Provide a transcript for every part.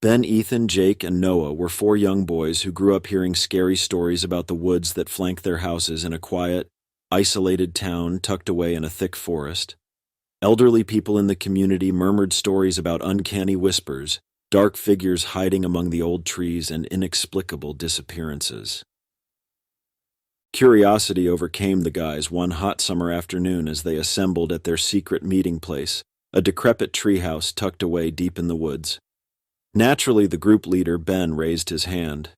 Ben, Ethan, Jake, and Noah were four young boys who grew up hearing scary stories about the woods that flank their houses in a quiet, isolated town tucked away in a thick forest. Elderly people in the community murmured stories about uncanny whispers, dark figures hiding among the old trees, and inexplicable disappearances. Curiosity overcame the guys one hot summer afternoon as they assembled at their secret meeting place, a decrepit treehouse tucked away deep in the woods. Naturally, the group leader, Ben, raised his hand.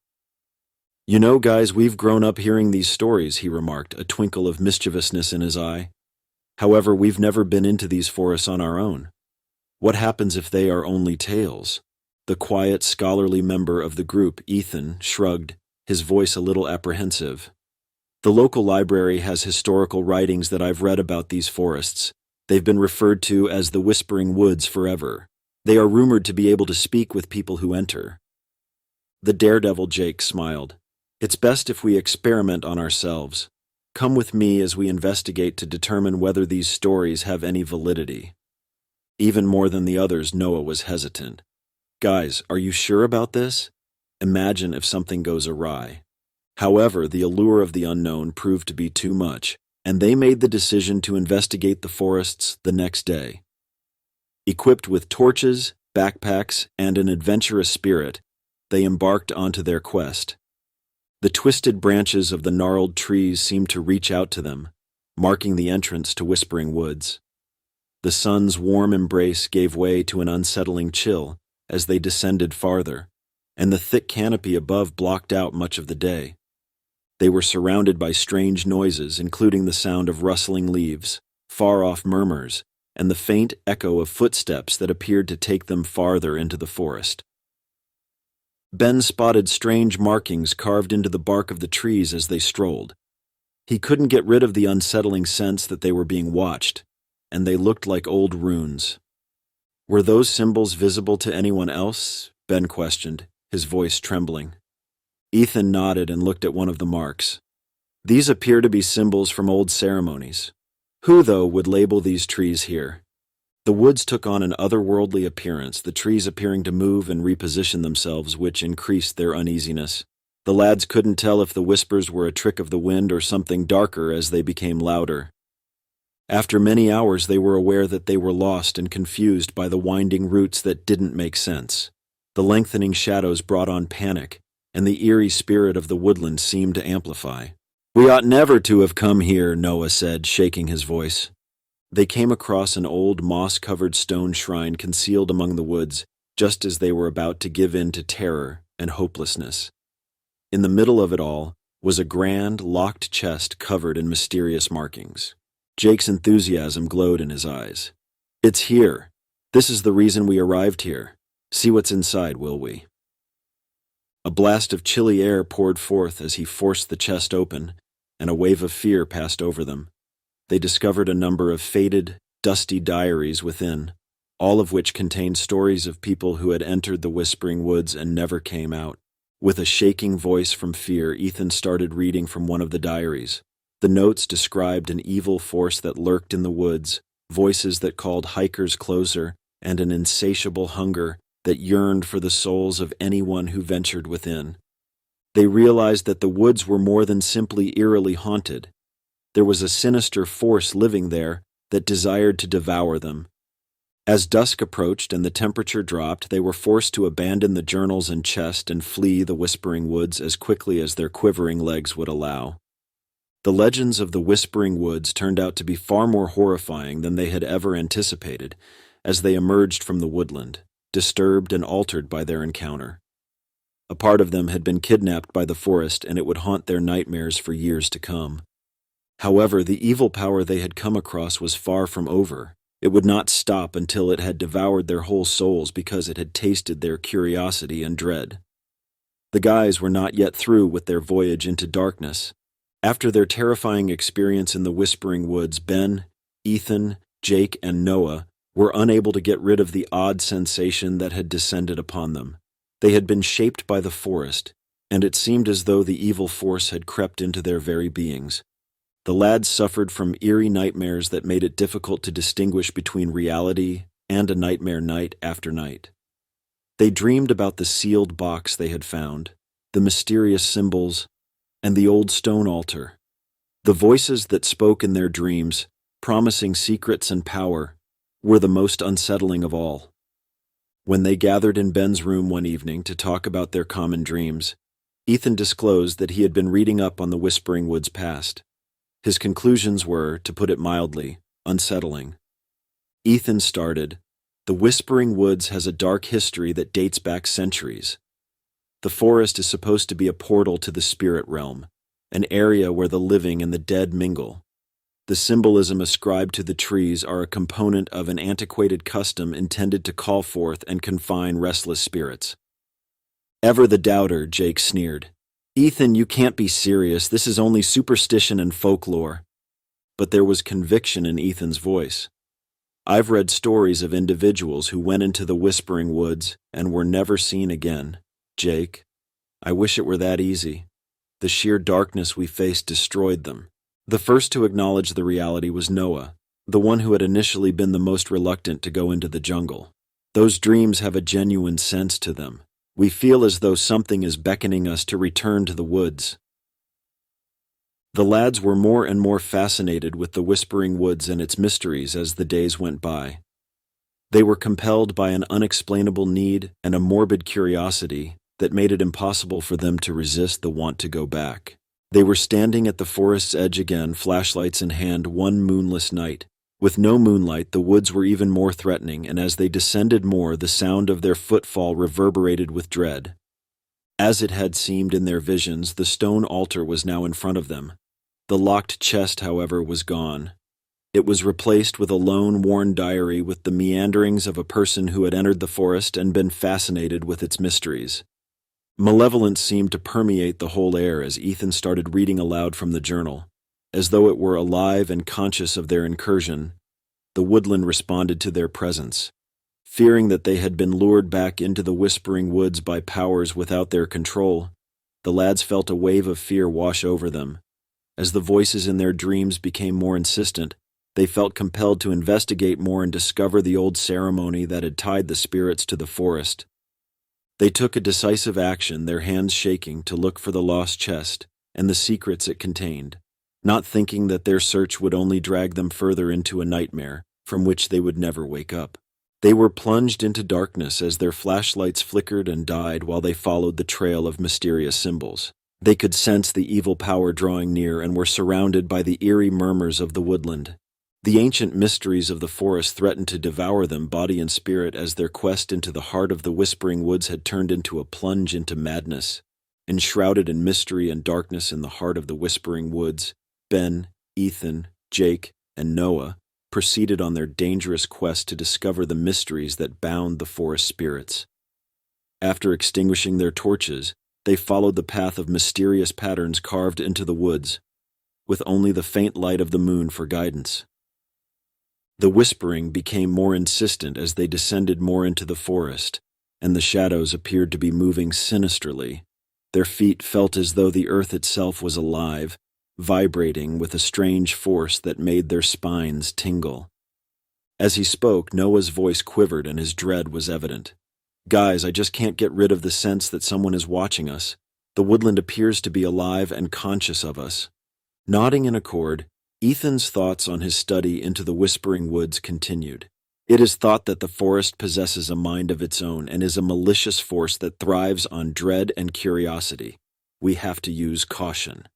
"You know, guys, we've grown up hearing these stories," he remarked, a twinkle of mischievousness in his eye. "However, we've never been into these forests on our own. What happens if they are only tales?" The quiet, scholarly member of the group, Ethan, shrugged, his voice a little apprehensive. "The local library has historical writings that I've read about these forests. They've been referred to as the Whispering Woods forever. They are rumored to be able to speak with people who enter." The daredevil Jake smiled. "It's best if we experiment on ourselves. Come with me as we investigate to determine whether these stories have any validity." Even more than the others, Noah was hesitant. "Guys, are you sure about this? Imagine if something goes awry." However, the allure of the unknown proved to be too much, and they made the decision to investigate the forests the next day. Equipped with torches, backpacks, and an adventurous spirit, they embarked onto their quest. The twisted branches of the gnarled trees seemed to reach out to them, marking the entrance to Whispering Woods. The sun's warm embrace gave way to an unsettling chill as they descended farther, and the thick canopy above blocked out much of the day. They were surrounded by strange noises, including the sound of rustling leaves, far-off murmurs, and the faint echo of footsteps that appeared to take them farther into the forest. Ben spotted strange markings carved into the bark of the trees as they strolled. He couldn't get rid of the unsettling sense that they were being watched, and they looked like old runes. "Were those symbols visible to anyone else?" Ben questioned, his voice trembling. Ethan nodded and looked at one of the marks. "These appear to be symbols from old ceremonies. Who, though, would label these trees here?" The woods took on an otherworldly appearance, the trees appearing to move and reposition themselves, which increased their uneasiness. The lads couldn't tell if the whispers were a trick of the wind or something darker as they became louder. After many hours, they were aware that they were lost and confused by the winding routes that didn't make sense. The lengthening shadows brought on panic, and the eerie spirit of the woodland seemed to amplify. "We ought never to have come here," Noah said, shaking his voice. They came across an old moss-covered stone shrine concealed among the woods, just as they were about to give in to terror and hopelessness. In the middle of it all was a grand, locked chest covered in mysterious markings. Jake's enthusiasm glowed in his eyes. "It's here. This is the reason we arrived here. See what's inside, will we?" A blast of chilly air poured forth as he forced the chest open, and a wave of fear passed over them. They discovered a number of faded, dusty diaries within, all of which contained stories of people who had entered the Whispering Woods and never came out. With a shaking voice from fear, Ethan started reading from one of the diaries. The notes described an evil force that lurked in the woods, voices that called hikers closer, and an insatiable hunger that yearned for the souls of anyone who ventured within. They realized that the woods were more than simply eerily haunted. There was a sinister force living there that desired to devour them. As dusk approached and the temperature dropped, they were forced to abandon the journals and chest and flee the Whispering Woods as quickly as their quivering legs would allow. The legends of the Whispering Woods turned out to be far more horrifying than they had ever anticipated as they emerged from the woodland, disturbed and altered by their encounter. A part of them had been kidnapped by the forest, and it would haunt their nightmares for years to come. However, the evil power they had come across was far from over. It would not stop until it had devoured their whole souls because it had tasted their curiosity and dread. The guys were not yet through with their voyage into darkness. After their terrifying experience in the Whispering Woods, Ben, Ethan, Jake, and Noah were unable to get rid of the odd sensation that had descended upon them. They had been shaped by the forest, and it seemed as though the evil force had crept into their very beings. The lads suffered from eerie nightmares that made it difficult to distinguish between reality and a nightmare night after night. They dreamed about the sealed box they had found, the mysterious symbols, and the old stone altar. The voices that spoke in their dreams, promising secrets and power, were the most unsettling of all. When they gathered in Ben's room one evening to talk about their common dreams, Ethan disclosed that he had been reading up on the Whispering Woods past. His conclusions were, to put it mildly, unsettling. Ethan started, "The Whispering Woods has a dark history that dates back centuries. The forest is supposed to be a portal to the spirit realm, an area where the living and the dead mingle. The symbolism ascribed to the trees are a component of an antiquated custom intended to call forth and confine restless spirits." "Ever the doubter," Jake sneered. "Ethan, you can't be serious. This is only superstition and folklore." But there was conviction in Ethan's voice. "I've read stories of individuals who went into the Whispering Woods and were never seen again. Jake, I wish it were that easy. The sheer darkness we faced destroyed them." The first to acknowledge the reality was Noah, the one who had initially been the most reluctant to go into the jungle. "Those dreams have a genuine sense to them. We feel as though something is beckoning us to return to the woods." The lads were more and more fascinated with the Whispering Woods and its mysteries as the days went by. They were compelled by an unexplainable need and a morbid curiosity that made it impossible for them to resist the want to go back. They were standing at the forest's edge again, flashlights in hand, one moonless night. With no moonlight, the woods were even more threatening, and as they descended more, the sound of their footfall reverberated with dread. As it had seemed in their visions, the stone altar was now in front of them. The locked chest, however, was gone. It was replaced with a lone, worn diary with the meanderings of a person who had entered the forest and been fascinated with its mysteries. Malevolent seemed to permeate the whole air as Ethan started reading aloud from the journal. As though it were alive and conscious of their incursion, the woodland responded to their presence. Fearing that they had been lured back into the Whispering Woods by powers without their control, the lads felt a wave of fear wash over them. As the voices in their dreams became more insistent, they felt compelled to investigate more and discover the old ceremony that had tied the spirits to the forest. They took a decisive action, their hands shaking, to look for the lost chest and the secrets it contained, not thinking that their search would only drag them further into a nightmare from which they would never wake up. They were plunged into darkness as their flashlights flickered and died while they followed the trail of mysterious symbols. They could sense the evil power drawing near and were surrounded by the eerie murmurs of the woodland. The ancient mysteries of the forest threatened to devour them, body and spirit, as their quest into the heart of the Whispering Woods had turned into a plunge into madness. Enshrouded in mystery and darkness in the heart of the Whispering Woods, Ben, Ethan, Jake, and Noah proceeded on their dangerous quest to discover the mysteries that bound the forest spirits. After extinguishing their torches, they followed the path of mysterious patterns carved into the woods, with only the faint light of the moon for guidance. The whispering became more insistent as they descended more into the forest, and the shadows appeared to be moving sinisterly. Their feet felt as though the earth itself was alive, vibrating with a strange force that made their spines tingle. As he spoke, Noah's voice quivered and his dread was evident. "Guys, I just can't get rid of the sense that someone is watching us. The woodland appears to be alive and conscious of us." Nodding in accord, Ethan's thoughts on his study into the Whispering Woods continued. "It is thought that the forest possesses a mind of its own and is a malicious force that thrives on dread and curiosity. We have to use caution."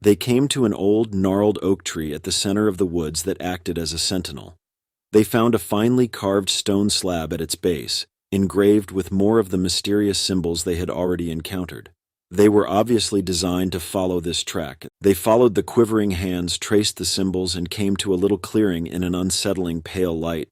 They came to an old, gnarled oak tree at the center of the woods that acted as a sentinel. They found a finely carved stone slab at its base, engraved with more of the mysterious symbols they had already encountered. They were obviously designed to follow this track. They followed the quivering hands, traced the symbols, and came to a little clearing in an unsettling pale light.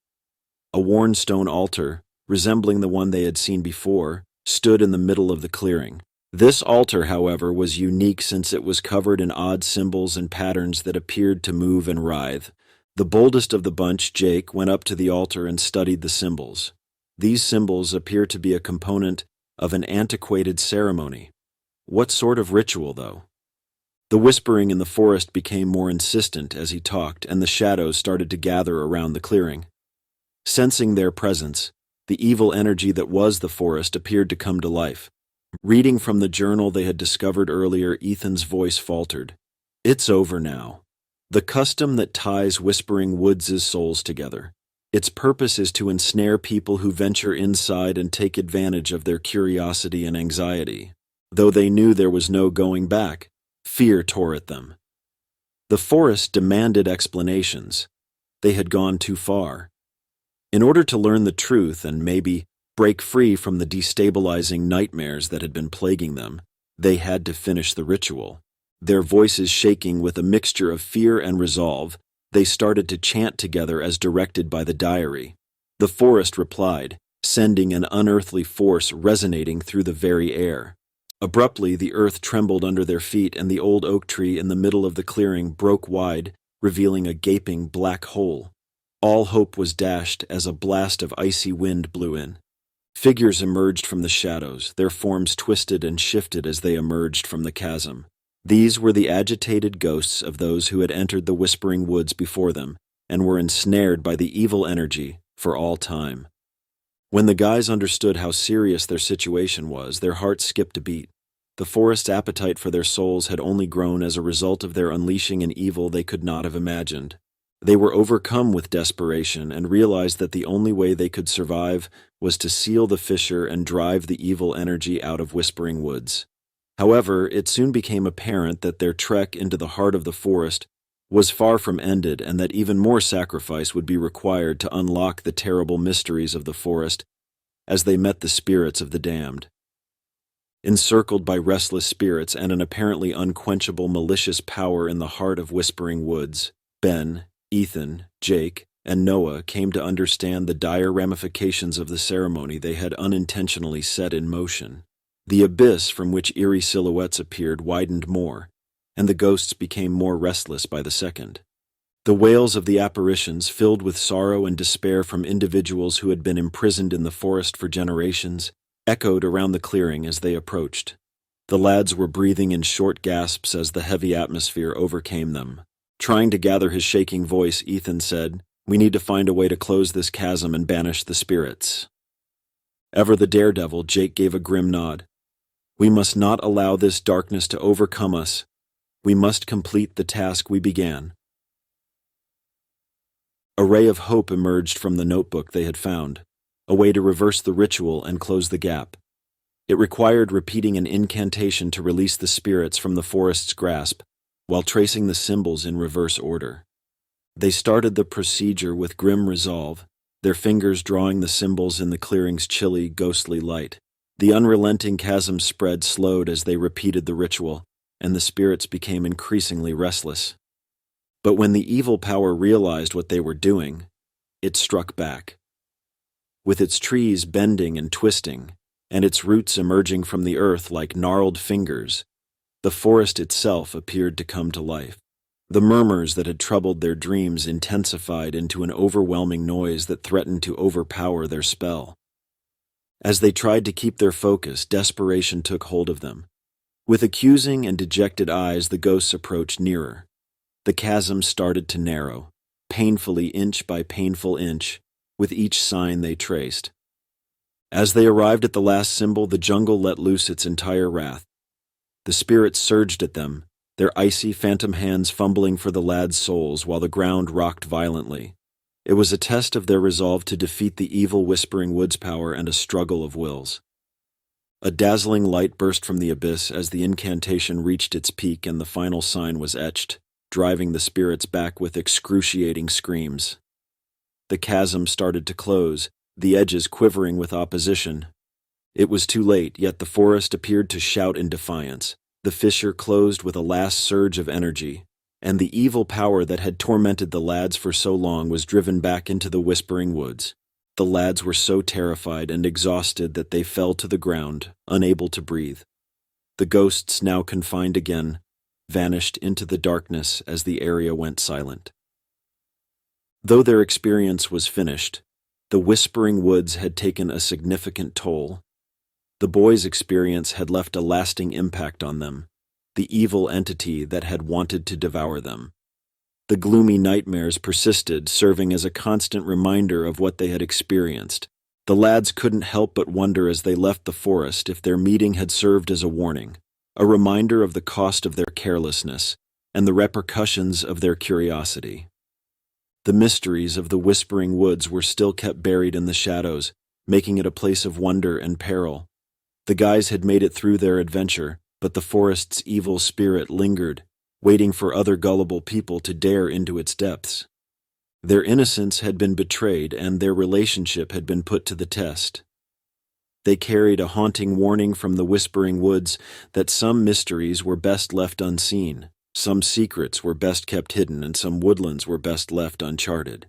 A worn stone altar, resembling the one they had seen before, stood in the middle of the clearing. This altar, however, was unique since it was covered in odd symbols and patterns that appeared to move and writhe. The boldest of the bunch, Jake, went up to the altar and studied the symbols. These symbols appear to be a component of an antiquated ceremony. What sort of ritual, though? The whispering in the forest became more insistent as he talked, and the shadows started to gather around the clearing. Sensing their presence, The evil energy that was the forest appeared to come to life. Reading from the journal they had discovered earlier, Ethan's voice faltered. It's over now. The custom that ties Whispering Woods' souls together. Its purpose is to ensnare people who venture inside and take advantage of their curiosity and anxiety. Though they knew there was no going back, fear tore at them. The forest demanded explanations. They had gone too far. In order to learn the truth and maybe break free from the destabilizing nightmares that had been plaguing them, they had to finish the ritual. Their voices shaking with a mixture of fear and resolve, they started to chant together as directed by the diary. The forest replied, sending an unearthly force resonating through the very air. Abruptly, the earth trembled under their feet, and the old oak tree in the middle of the clearing broke wide, revealing a gaping black hole. All hope was dashed as a blast of icy wind blew in. Figures emerged from the shadows, their forms twisted and shifted as they emerged from the chasm. These were the agitated ghosts of those who had entered the Whispering Woods before them and were ensnared by the evil energy for all time. When the guys understood how serious their situation was, their hearts skipped a beat. The forest's appetite for their souls had only grown as a result of their unleashing an evil they could not have imagined. They were overcome with desperation and realized that the only way they could survive was to seal the fissure and drive the evil energy out of Whispering Woods. However, it soon became apparent that their trek into the heart of the forest was far from ended, and that even more sacrifice would be required to unlock the terrible mysteries of the forest as they met the spirits of the damned. Encircled by restless spirits and an apparently unquenchable malicious power in the heart of Whispering Woods, Ben, Ethan, Jake, and Noah came to understand the dire ramifications of the ceremony they had unintentionally set in motion. The abyss from which eerie silhouettes appeared widened more, and the ghosts became more restless by the second. The wails of the apparitions, filled with sorrow and despair from individuals who had been imprisoned in the forest for generations, echoed around the clearing as they approached. The lads were breathing in short gasps as the heavy atmosphere overcame them. Trying to gather his shaking voice, Ethan said, "We need to find a way to close this chasm and banish the spirits." Ever the daredevil, Jake gave a grim nod. "We must not allow this darkness to overcome us. We must complete the task we began." A ray of hope emerged from the notebook they had found, a way to reverse the ritual and close the gap. It required repeating an incantation to release the spirits from the forest's grasp, while tracing the symbols in reverse order. They started the procedure with grim resolve, their fingers drawing the symbols in the clearing's chilly, ghostly light. The unrelenting chasm spread slowed as they repeated the ritual, and the spirits became increasingly restless. But when the evil power realized what they were doing, it struck back. With its trees bending and twisting, and its roots emerging from the earth like gnarled fingers, the forest itself appeared to come to life. The murmurs that had troubled their dreams intensified into an overwhelming noise that threatened to overpower their spell. As they tried to keep their focus, desperation took hold of them. With accusing and dejected eyes, the ghosts approached nearer. The chasm started to narrow, painfully inch by painful inch, with each sign they traced. As they arrived at the last symbol, the jungle let loose its entire wrath. The spirits surged at them, their icy phantom hands fumbling for the lads' souls while the ground rocked violently. It was a test of their resolve to defeat the evil Whispering Woods power and a struggle of wills. A dazzling light burst from the abyss as the incantation reached its peak and the final sign was etched, driving the spirits back with excruciating screams. The chasm started to close, the edges quivering with opposition. It was too late, yet the forest appeared to shout in defiance. The fissure closed with a last surge of energy, and the evil power that had tormented the lads for so long was driven back into the Whispering Woods. The lads were so terrified and exhausted that they fell to the ground, unable to breathe. The ghosts, now confined again, vanished into the darkness as the area went silent. Though their experience was finished, the Whispering Woods had taken a significant toll. The boys' experience had left a lasting impact on them, the evil entity that had wanted to devour them. The gloomy nightmares persisted, serving as a constant reminder of what they had experienced, The lads couldn't help but wonder as they left the forest if their meeting had served as a warning, a reminder of the cost of their carelessness and the repercussions of their curiosity. The mysteries of the Whispering Woods were still kept buried in the shadows, making it a place of wonder and peril. The guys had made it through their adventure, but the forest's evil spirit lingered, waiting for other gullible people to dare into its depths. Their innocence had been betrayed, and their relationship had been put to the test. They carried a haunting warning from the Whispering Woods that some mysteries were best left unseen, some secrets were best kept hidden, and some woodlands were best left uncharted.